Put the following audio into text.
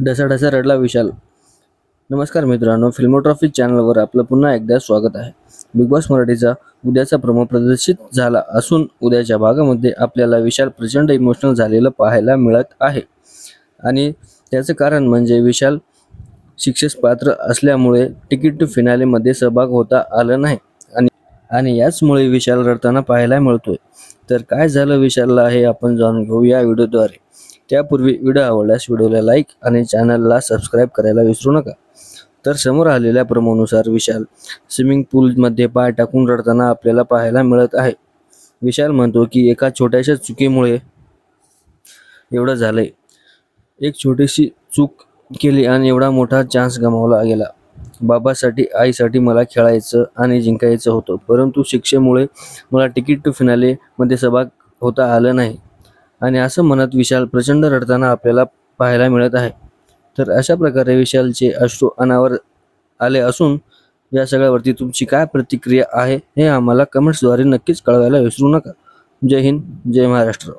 ढसाढसा रडला विशाल. नमस्कार मित्रांनो, फिल्मोट्रॉफी चॅनलवर आपलं पुन्हा एकदा स्वागत आहे. बिग बॉस मराठीचा उद्याचा प्रोमो प्रदर्शित झाला असून उद्याच्या भागामध्ये आपल्याला विशाल प्रचंड इमोशनल झालेलं पाहायला मिळत आहे. आणि त्याचं कारण म्हणजे विशाल शिक्षेस पात्र असल्यामुळे तिकीट टू फिनालेमध्ये सहभाग होता आलं नाही आणि याचमुळे विशाल रडताना पाहायला मिळतोय. तर काय झालं विशालला हे आपण जाणून घेऊ या व्हिडिओद्वारे. त्यापूर्वी व्हिडिओ आवडल्यास व्हिडिओला लाईक आणि चॅनलला सबस्क्राईब करायला विसरू नका. तर समोर आलेल्या प्रोमोनुसार विशाल स्विमिंग पूलमध्ये पाय टाकून रडताना आपल्याला पाहायला मिळत आहे. विशाल म्हणतो की एका छोट्याशा चुकीमुळे एवढं झालंय. एक छोटीशी चूक केली आणि एवढा मोठा चान्स गमावला गेला. बाबासाठी आईसाठी मला खेळायचं आणि जिंकायचं होतं, परंतु शिक्षेमुळे मला तिकीट टू फिनाले मध्ये सहभाग होता आलं नाही. आणि असं म्हणत विशाल प्रचंड रडताना आपल्याला पाहायला मिळत आहे. तर अशा प्रकारे विशालचे अश्रू अनावर आले असून या सगळ्यावरती तुमची काय प्रतिक्रिया आहे हे आम्हाला कमेंट्सद्वारे नक्कीच कळवायला विसरू नका. जय हिंद, जय महाराष्ट्र.